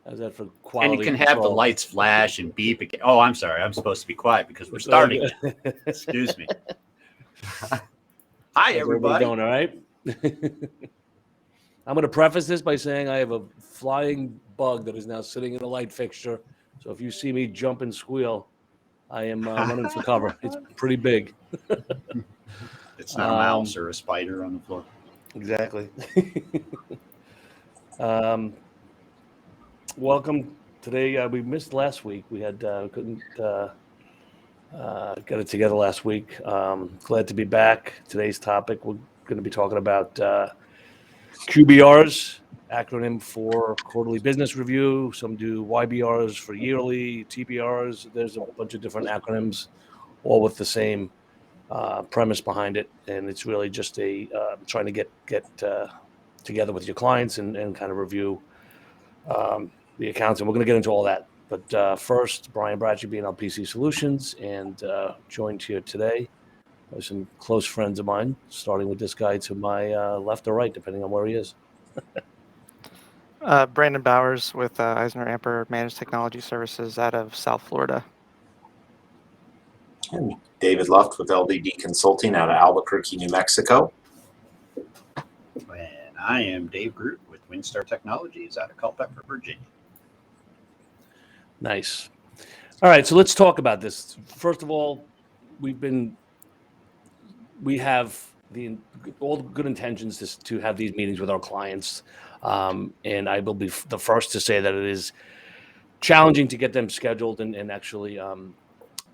How's that for And quality you can control? have the lights flash and beep again. Oh, I'm sorry. I'm supposed to be quiet because we're starting. Excuse me. Hi, How's everybody. doing, all right? I'm going to preface this by saying I have a flying bug that is now sitting in a light fixture. So if you see me jump and squeal, I am running for cover. It's pretty big. It's not a mouse or a spider on the floor. Exactly. Welcome. Today, we missed last week. We had couldn't get it together last week. Glad to be back. Today's topic, we're going to be talking about QBRs, acronym for quarterly business review. Some do YBRs for yearly, TBRs. There's a bunch of different acronyms, all with the same premise behind it. And it's really just trying to get together with your clients and kind of review the accounts. And we're going to get into all that. But first, Brian Bratcher, BNL Solutions, and joined here today by some close friends of mine, starting with this guy to my left or right, depending on where he is. Brandon Bowers with Eisner Amper Managed Technology Services out of South Florida. And David Luft with LDD Consulting out of Albuquerque, New Mexico. And I am Dave Groot with Windstar Technologies out of Culpeper, Virginia. Nice. All right, so let's talk about this. First of all, we have all the good intentions to have these meetings with our clients, and I will be the first to say that it is challenging to get them scheduled and actually,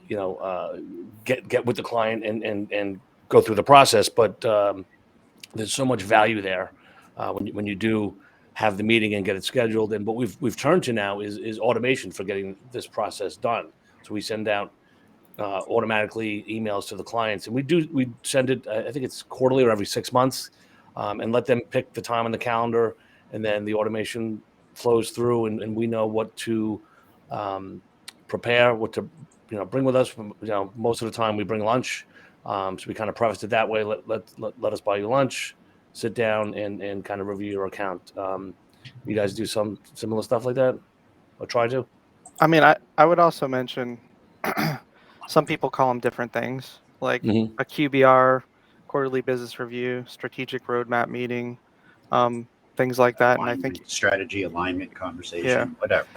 get with the client and go through the process. But there's so much value there when you do have the meeting and get it scheduled. And what we've turned to now is automation for getting this process done. So we send out automatically emails to the clients, and we send it. I think it's quarterly or every 6 months, and let them pick the time on the calendar, and then the automation flows through, and we know what to prepare, what to bring with us. Most of the time we bring lunch, so we kind of preface it that way. Let us buy you lunch. Sit down and kind of review your account. You guys do some similar stuff like that, or try to? I mean, I would also mention some people call them different things, like a QBR, quarterly business review, strategic roadmap meeting, things like that. Alignment, and I think strategy, alignment, conversation, whatever.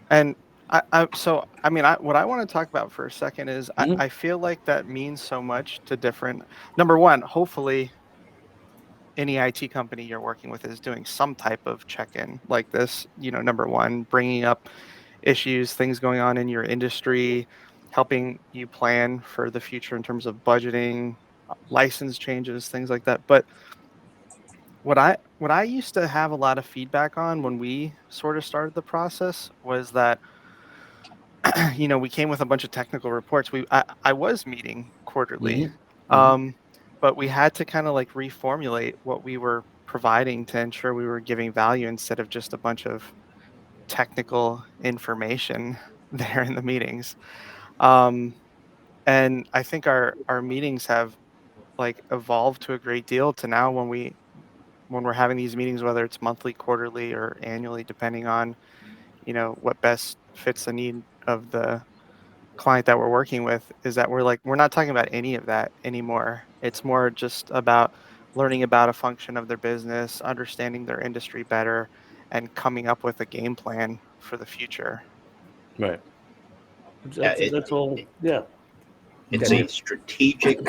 And what I want to talk about for a second is I feel like that means so much to different. Number one, hopefully any IT company you're working with is doing some type of check-in like this. Number one, bringing up issues, things going on in your industry, helping you plan for the future in terms of budgeting, license changes, things like that. But what I used to have a lot of feedback on when we sort of started the process was that we came with a bunch of technical reports. I was meeting quarterly, but we had to kind of like reformulate what we were providing to ensure we were giving value instead of just a bunch of technical information there in the meetings. And I think our meetings have like evolved to a great deal to now when we're having these meetings, whether it's monthly, quarterly, or annually, depending on what best fits the need of the client that we're working with, is that we're not talking about any of that anymore. It's more just about learning about a function of their business, understanding their industry better, and coming up with a game plan for the future. Right. That's all. Yeah. It's a strategic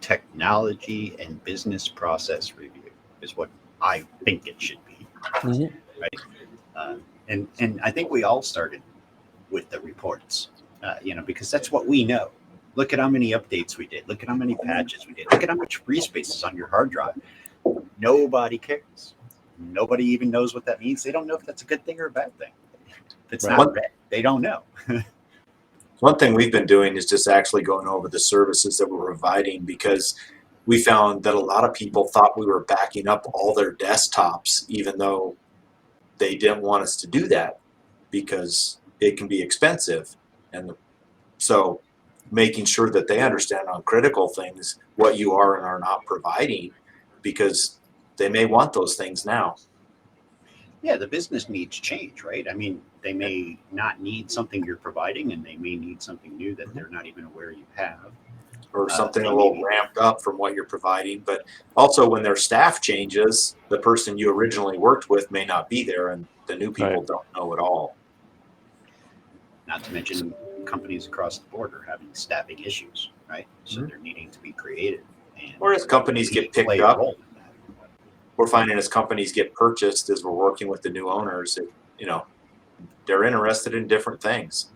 technology and business process review is what I think it should be. Right. And I think we all started with the reports, because that's what we know. Look at how many updates we did. Look at how many patches we did. Look at how much free space is on your hard drive. Nobody cares. Nobody even knows what that means. They don't know if that's a good thing or a bad thing. If it's not red, they don't know. One thing we've been doing is just actually going over the services that we're providing, because we found that a lot of people thought we were backing up all their desktops, even though they didn't want us to do that because it can be expensive. And so making sure that they understand on critical things what you are and are not providing, because they may want those things now. Yeah, the business needs change, right? I mean, they may not need something you're providing, and they may need something new that they're not even aware you have. or something They a may little need- ramped up from what you're providing. But also, when their staff changes, the person you originally worked with may not be there, and the new people Right. don't know it all. Not to mention companies across the board are having staffing issues, right? So they're needing to be creative. And Or as companies we get picked play a up, role in that. we're finding as companies get purchased, as we're working with the new owners, they're interested in different things.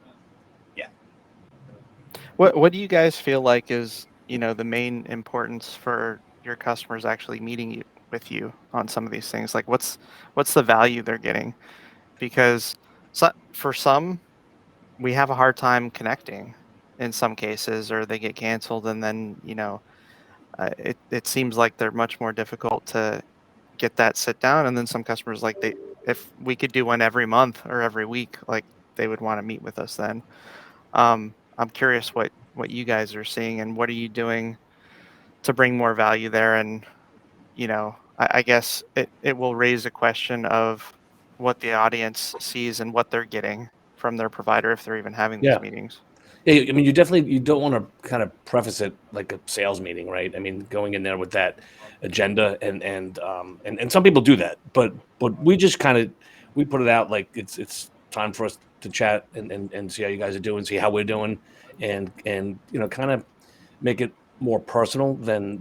What do you guys feel like is, the main importance for your customers actually meeting with you on some of these things? Like what's the value they're getting? Because for some, we have a hard time connecting in some cases, or they get canceled, and then it seems like they're much more difficult to get that sit down. And then some customers, like, they if we could do one every month or every week, like, they would want to meet with us then. I'm curious what you guys are seeing, and what are you doing to bring more value there. And I guess it will raise a question of what the audience sees and what they're getting from their provider, if they're even having these Yeah. meetings. Yeah, I mean, you don't want to kind of preface it like a sales meeting, right? I mean, going in there with that agenda, and some people do that, but we just kind of we put it out like it's time for us to chat and see how you guys are doing, see how we're doing, and kind of make it more personal than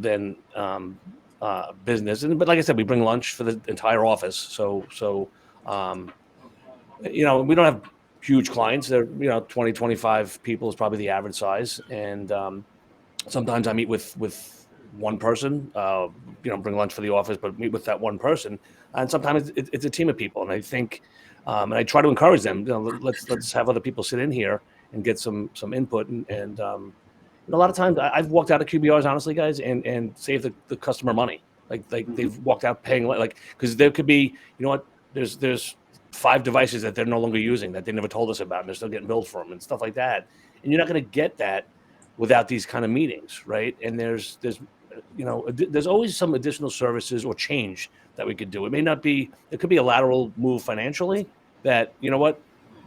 business. But like I said, we bring lunch for the entire office, so um, we don't have huge clients. They're 20, 25 people is probably the average size, and sometimes I meet with one person, bring lunch for the office, but meet with that one person, and sometimes it's a team of people. And I think, and I try to encourage them. Let's have other people sit in here and get some input. And a lot of times I've walked out of QBRs, honestly, guys, and saved the customer money. Like they've walked out paying because there could be, there's 5 devices that they're no longer using that they never told us about, and they're still getting billed for them and stuff like that. And you're not going to get that without these kind of meetings, right? And there's always some additional services or change that we could do. It may not be, it could be a lateral move financially that,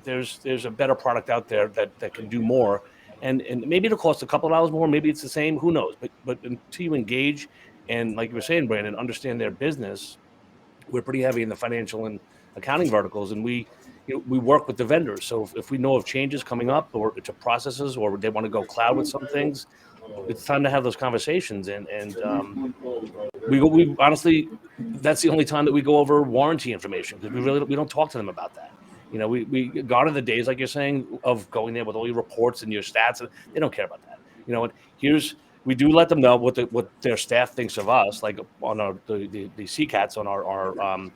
there's a better product out there that can do more. And maybe it'll cost a couple of dollars more, maybe it's the same, who knows? But until you engage and, like you were saying, Brandon, understand their business, we're pretty heavy in the financial and accounting verticals, and we work with the vendors. So if we know of changes coming up, or to processes, or they want to go cloud with some things, it's time to have those conversations. And we honestly, that's the only time that we go over warranty information, because we don't talk to them about that. We gone are the days, like you're saying, of going there with all your reports and your stats, and they don't care about that. What we do let them know what their staff thinks of us, like on the CCATs on our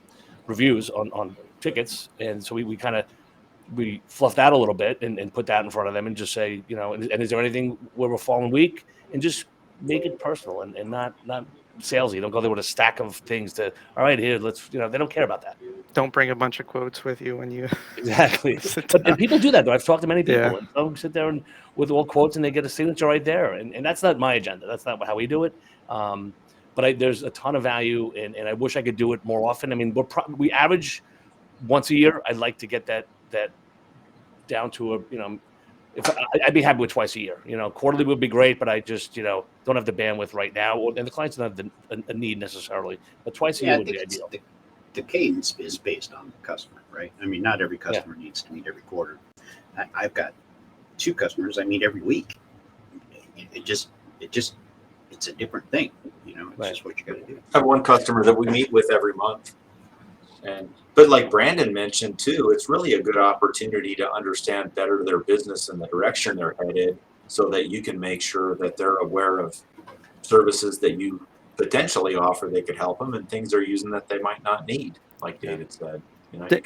reviews on tickets. And so we kind of we fluff that a little bit and put that in front of them, and just say, and is there anything where we're falling weak, and just make it personal and not salesy. Don't go there with a stack of things to, all right, here, let's, they don't care about that. Don't bring a bunch of quotes with you when you Exactly. sit And down. people do that, though. I've talked to many people, Yeah. and some sit there and with all quotes, and they get a signature right there. And that's not my agenda. That's not how we do it. But there's a ton of value, and I wish I could do it more often. I mean, we average once a year. I'd like to get that down to if I'd be happy with twice a year. Quarterly would be great, but I just don't have the bandwidth right now, and the clients don't have a need necessarily. But twice a year would be ideal. The cadence is based on the customer, right? I mean, not every customer needs to meet every quarter. I've got 2 customers I meet every week. It's a different thing. It's just what you got to do. I have one customer that we meet with every month. But like Brandon mentioned too, it's really a good opportunity to understand better their business and the direction they're headed, so that you can make sure that they're aware of services that you potentially offer that could help them, and things they're using that they might not need, like David said.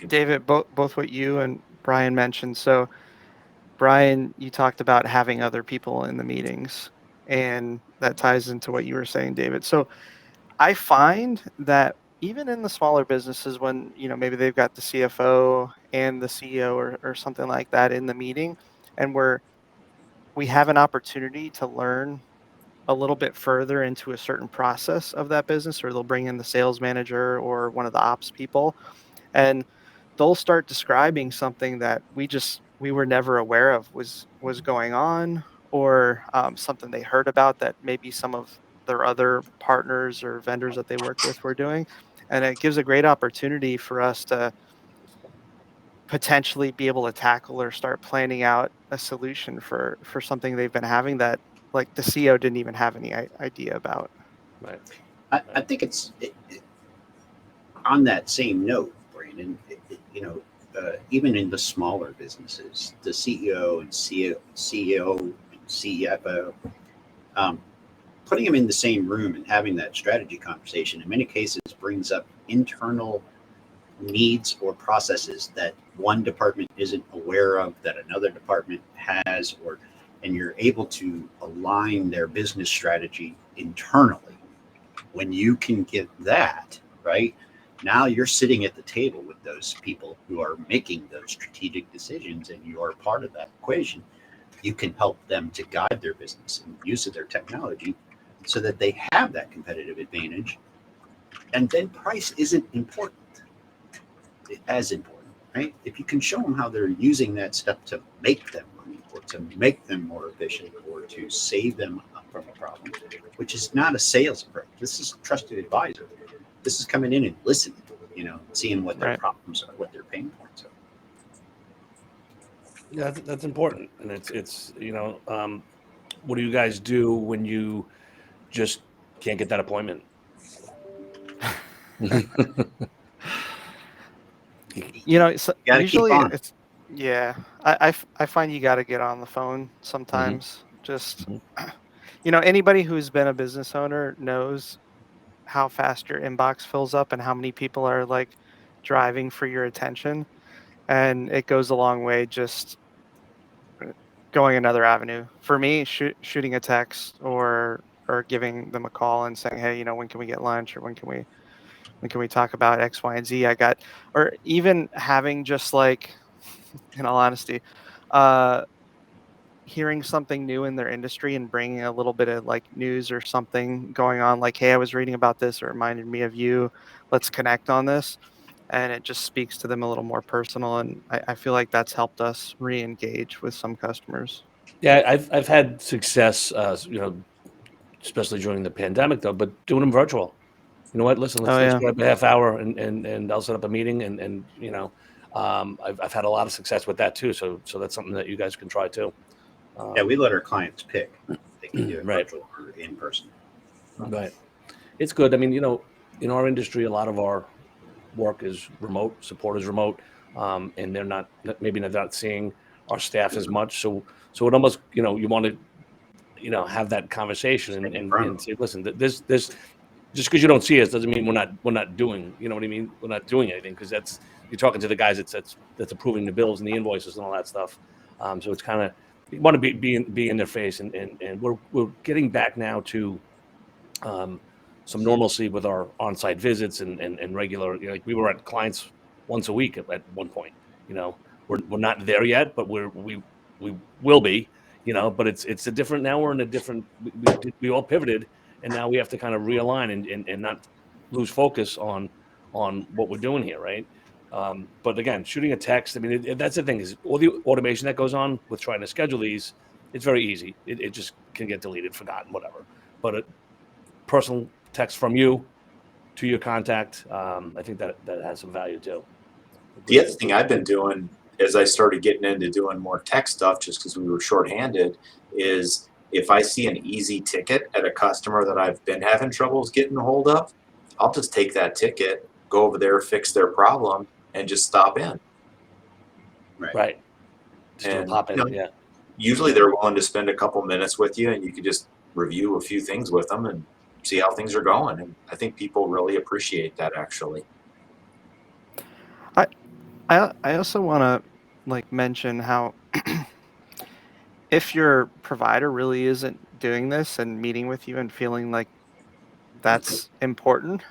David, both what you and Brian mentioned. So Brian, you talked about having other people in the meetings, and that ties into what you were saying, David. So I find that even in the smaller businesses, when maybe they've got the CFO and the CEO, or something like that in the meeting, and we have an opportunity to learn a little bit further into a certain process of that business, or they'll bring in the sales manager or one of the ops people, and they'll start describing something that we were never aware of was going on, or something they heard about that maybe some of their other partners or vendors that they work with were doing, and it gives a great opportunity for us to potentially be able to tackle or start planning out a solution for something they've been having that like the CEO didn't even have any idea about. Right. I think on that same note, Brandon, even in the smaller businesses, the CEO and CEO and CFO, putting them in the same room and having that strategy conversation in many cases brings up internal needs or processes that one department isn't aware of that another department has, and you're able to align their business strategy internally. When you can get that right, now you're sitting at the table with those people who are making those strategic decisions and you are part of that equation. You can help them to guide their business and use of their technology so that they have that competitive advantage. And then price isn't important, as important, right? If you can show them how they're using that stuff to make them money or to make them more efficient or to save them from a problem, which is not a sales approach. This is a trusted advisor. This is coming in and listening, seeing what their Right. problems are, what their pain points are. Yeah, that's important. And it's what do you guys do when you just can't get that appointment? So You got to keep usually on. it's, yeah, I find you got to get on the phone sometimes. Just Mhm. anybody who's been a business owner knows how fast your inbox fills up and how many people are like driving for your attention, and it goes a long way just going another avenue. For me, shooting a text or giving them a call and saying, hey, when can we get lunch, or when can we talk about X, Y, and Z? Or even having just like, in all honesty, uh, hearing something new in their industry and bringing a little bit of like news or something going on, like, hey, I was reading about this, or it reminded me of you. Let's connect on this. And it just speaks to them a little more personal. And I feel like that's helped us re-engage with some customers. Yeah, I've had success, especially during the pandemic though, but doing them virtual. You know what? Listen, Oh let's yeah. grab a half hour and I'll set up a meeting and I've had a lot of success with that too. So that's something that you guys can try too. Yeah, we let our clients pick. They can do it Right. virtual or in person. Right. It's good. I mean, in our industry, a lot of our work is remote, support is remote, and they're maybe they're not seeing our staff as much. So it almost, you want to, have that conversation Stay in and, front of and them. say, listen, this just because you don't see us doesn't mean we're not doing, you know what I mean? We're not doing anything because you're talking to the guys that's approving the bills and the invoices and all that stuff. So it's kind of, you want to be in their face, and we're getting back now to some normalcy with our on-site visits and regular, like we were at clients once a week at one point. We're not there yet, but we will be. But it's a different, now we're in a different, we all pivoted, and now we have to kind of realign and not lose focus on what we're doing here, right? But again, shooting a text, I mean, that's the thing, is all the automation that goes on with trying to schedule these. It's very easy. It just can get deleted, forgotten, whatever. But personal text from you to your contact, I think that has some value too. The other thing I've been doing as I started getting into doing more tech stuff, just because we were shorthanded, is if I see an easy ticket at a customer that I've been having troubles getting a hold of, I'll just take that ticket, go over there, fix their problem, and just stop in. Right. Right. Just do a And pop in. Yeah. usually they're willing to spend a couple minutes with you, and you can just review a few things with them and see how things are going. And I think people really appreciate that, actually. I also want to like mention how if your provider really isn't doing this and meeting with you and feeling like that's important,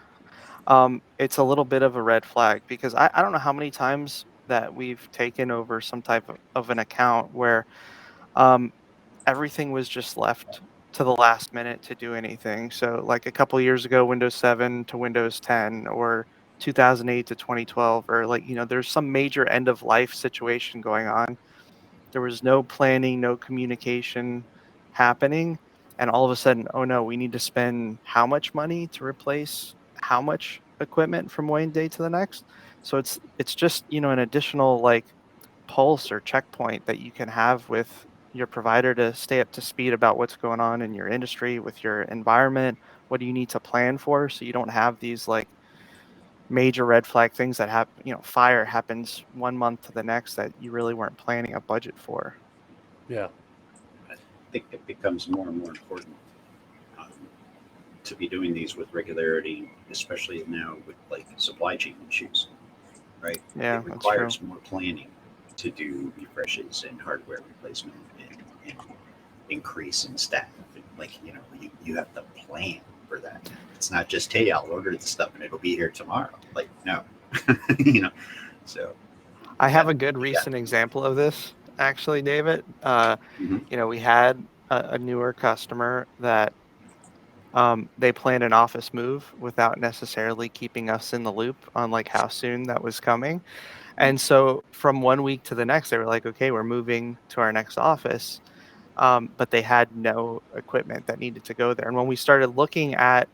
it's a little bit of a red flag, because I don't know how many times that we've taken over some type of an account where um, everything was just left to the last minute to do anything. So like a couple years ago, Windows 7 to Windows 10, or 2008 to 2012, or like, there's some major end of life situation going on. There was no planning, no communication happening. And all of a sudden, oh no, we need to spend how much money to replace how much equipment from one day to the next. So it's just, an additional like pulse or checkpoint that you can have with your provider to stay up to speed about what's going on in your industry, with your environment. What do you need to plan for so you don't have these like major red flag things that happen, fire happens 1 month to the next that you really weren't planning a budget for. Yeah. I think it becomes more and more important um, to be doing these with regularity, especially now with like supply chain issues, right? Yeah, It that's true. requires more planning to do refreshes and hardware replacement and increase in staff. Like, you have to plan for that. It's not just, hey, I'll order the stuff and it'll be here tomorrow. Like, no, so. I have a good recent example of this, actually, David. Mhm. We had a newer customer that they planned an office move without necessarily keeping us in the loop on like how soon that was coming. And so from 1 week to the next, they were like, okay, we're moving to our next office. But they had no equipment that needed to go there. And when we started looking at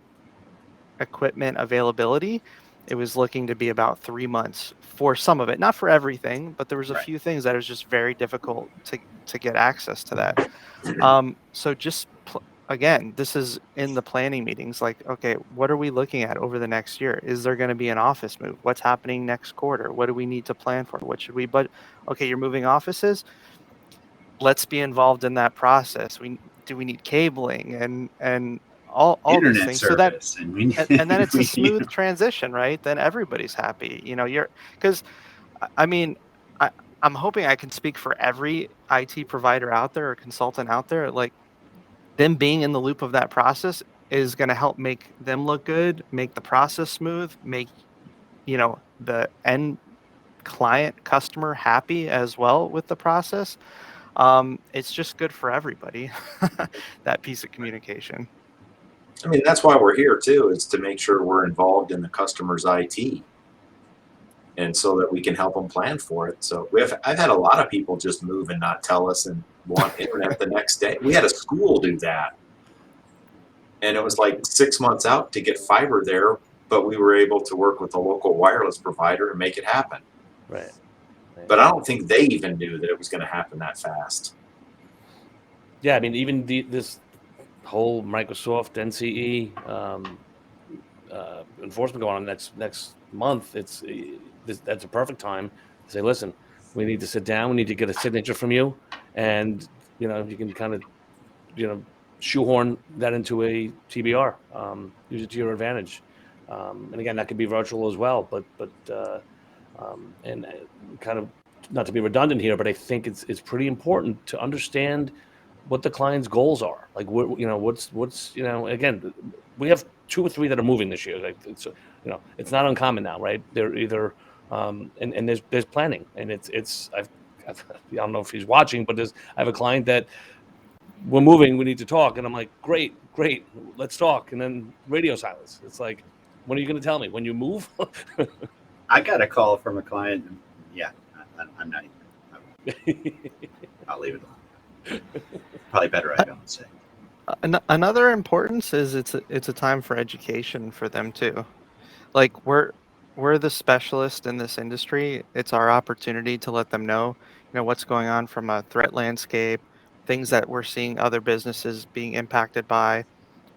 equipment availability, it was looking to be about 3 months for some of it, not for everything, but there was a Right. few things that it was just very difficult to get access to that. So just again, this is in the planning meetings. Like, okay, what are we looking at over the next year? Is there going to be an office move? What's happening next quarter? What do we need to plan for? What should we budget? Okay, you're moving offices. Let's be involved in that process. We need cabling and all these Internet things so that service, and we, and then it's a we smooth transition, right? Then everybody's happy. You're because I mean, I, I'm hoping I can speak for every IT provider out there or consultant out there. Like them being in the loop of that process is going to help make them look good, make the process smooth, make the end client customer happy as well with the process. It's just good for everybody. That piece of communication. I mean, that's why we're here too, is to make sure we're involved in the customer's IT, and so that we can help them plan for it. So I've had a lot of people just move and not tell us and want internet the next day. We had a school do that, and it was like 6 months out to get fiber there, but we were able to work with a local wireless provider and make it happen. Right. But I don't think they even knew that it was going to happen that fast. Yeah, I mean, even this whole Microsoft NCE enforcement going on next month, that's a perfect time to say, listen, we need to sit down, we need to get a signature from you, and you can kind of shoehorn that into a TBR, use it to your advantage, and again, that could be virtual as well, but and kind of not to be redundant here, but I think it's pretty important to understand what the client's goals are. Like, what's again, we have 2 or 3 that are moving this year. Like, it's not uncommon now, right? They're either and there's planning, and I don't know if he's watching, but I have a client that we're moving, we need to talk, and I'm like, great, let's talk, and then radio silence. It's like, when are you going to tell me when you move? I got a call from a client. And yeah, I'm not even. I'll leave it alone. Probably better I don't say. Another importance is it's a time for education for them too. Like we're the specialist in this industry. It's our opportunity to let them know, what's going on from a threat landscape, things that we're seeing other businesses being impacted by.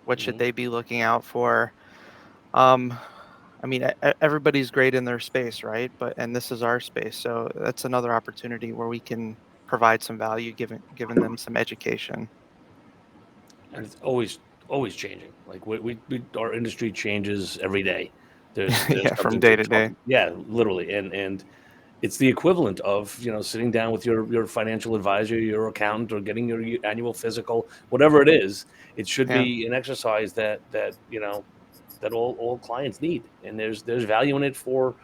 What should Mhm. they be looking out for? Um, I mean, everybody's great in their space, right? And this is our space, so that's another opportunity where we can provide some value, giving them some education. And it's always changing. Like, our industry changes every day. There's Yeah, from something day to to talk. day. Yeah, literally, and it's the equivalent of sitting down with your financial advisor, your accountant, or getting your annual physical, whatever it is. It should Yeah. be an exercise that all clients need, and there's value in it for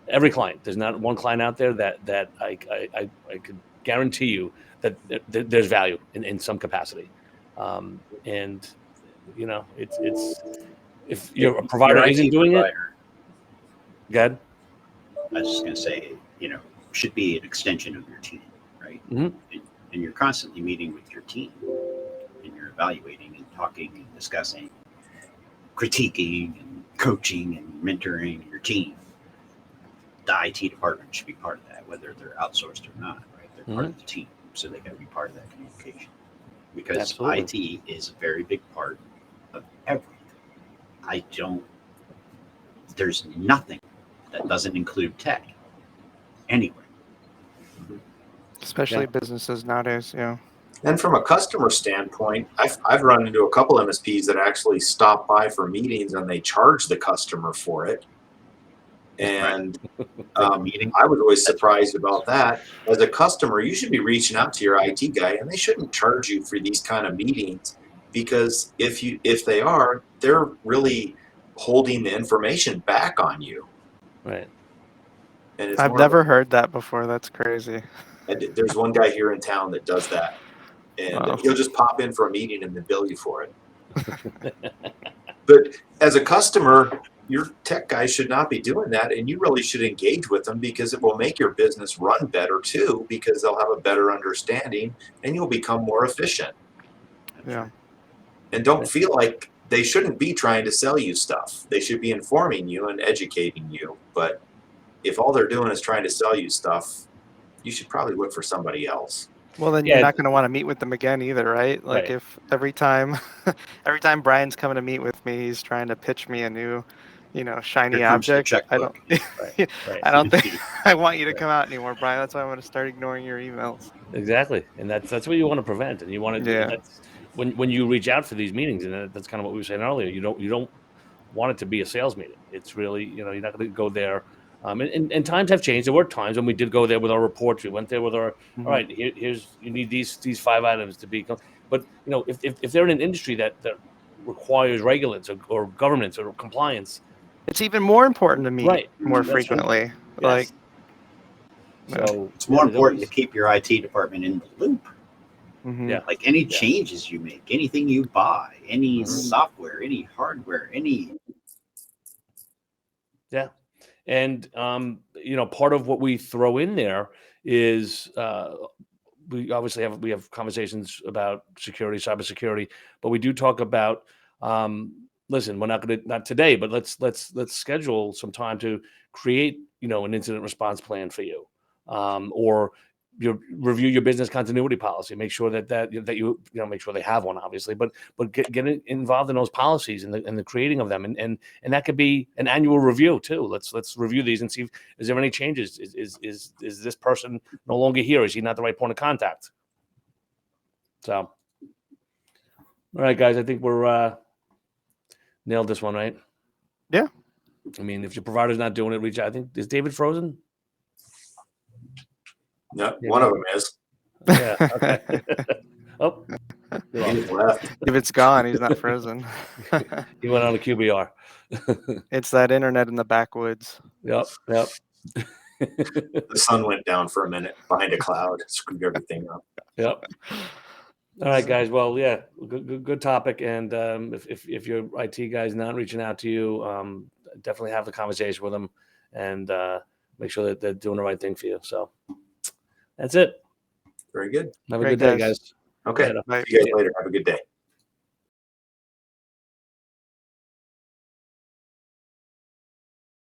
every client. There's not one client out there that I could guarantee you that there's value in some capacity. And it's if If your provider your isn't IT doing it, provider, Good. I was just going to say, should be an extension of your team, right? Mhm. And you're constantly meeting with your team, and you're evaluating and talking and discussing, critiquing and coaching and mentoring your team. The IT department should be part of that, whether they're outsourced or not, right? They're part of the team, so they got to be part of that communication. Because Absolutely. IT is a very big part of everything. There's nothing that doesn't include tech anywhere. Especially businesses nowadays. Yeah. And from a customer standpoint, I've run into a couple MSPs that actually stop by for meetings and they charge the customer for it. And Meeting. I was always surprised about that. As a customer, you should be reaching out to your IT guy, and they shouldn't charge you for these kind of meetings, because if they are, they're really holding the information back on you. Right. And it's I've never heard that before. That's crazy. there's one guy here in town that does that, and Wow. he'll just pop in for a meeting and then bill you for it. But as a customer, your tech guys should not be doing that, and you really should engage with them, because it will make your business run better too, because they'll have a better understanding and you'll become more efficient. Yeah. And don't feel like they shouldn't be trying to sell you stuff. They should be informing you and educating you. But if all they're doing is trying to sell you stuff, you should probably look for somebody else. Well, then you're not going to want to meet with them again either, right? Like Right. if every time Brian's coming to meet with me, he's trying to pitch me a new, shiny Here comes the object. I don't, checkbook. Right. I don't think I want you to come out anymore, Brian. That's why I'm going to start ignoring your emails. Exactly. And that's what you want to prevent. And you want to, Yeah. that's when you reach out for these meetings, and that's kind of what we were saying earlier. You don't want it to be a sales meeting. It's really, you're not going to go there. And times have changed. There were times when we did go there with our reports. We went there with our, all right, here's, you need these 5 items to be, but if they're in an industry that requires regulations or governance or compliance, it's even more important to meet right, more that's right. frequently. Yes. Like, so It's more important to keep your IT department in the loop. Yeah. Like any changes you make, anything you buy, any software, any hardware, any. Yeah. And, part of what we throw in there is we obviously have conversations about security, cybersecurity, but we do talk about, listen, we're not today, but let's schedule some time to create, an incident response plan for you, or review your business continuity policy. Make sure that you make sure they have one, obviously, but get involved in those policies and the creating of them, and that could be an annual review too. Let's review these and see is there any changes. Is this person no longer here? Is he not the right point of contact? So, all right, guys, I think we're nailed this one, right? Yeah. I mean, if your provider's not doing it, reach out. I think, is David frozen? No, one of them is. Yeah. Okay. Oh, He's left. if it's gone, he's not frozen. he went on a QBR. It's that internet in the backwoods. Yep. The sun went down for a minute behind a cloud, screwed everything up. Yep. All right, guys. Well, yeah, good topic. And if your IT guy's not reaching out to you, definitely have the conversation with them and make sure that they're doing the right thing for you. So that's it. Very good. Have a Great, good day, guys. guys. Okay. Later. See you guys later. Have a good day.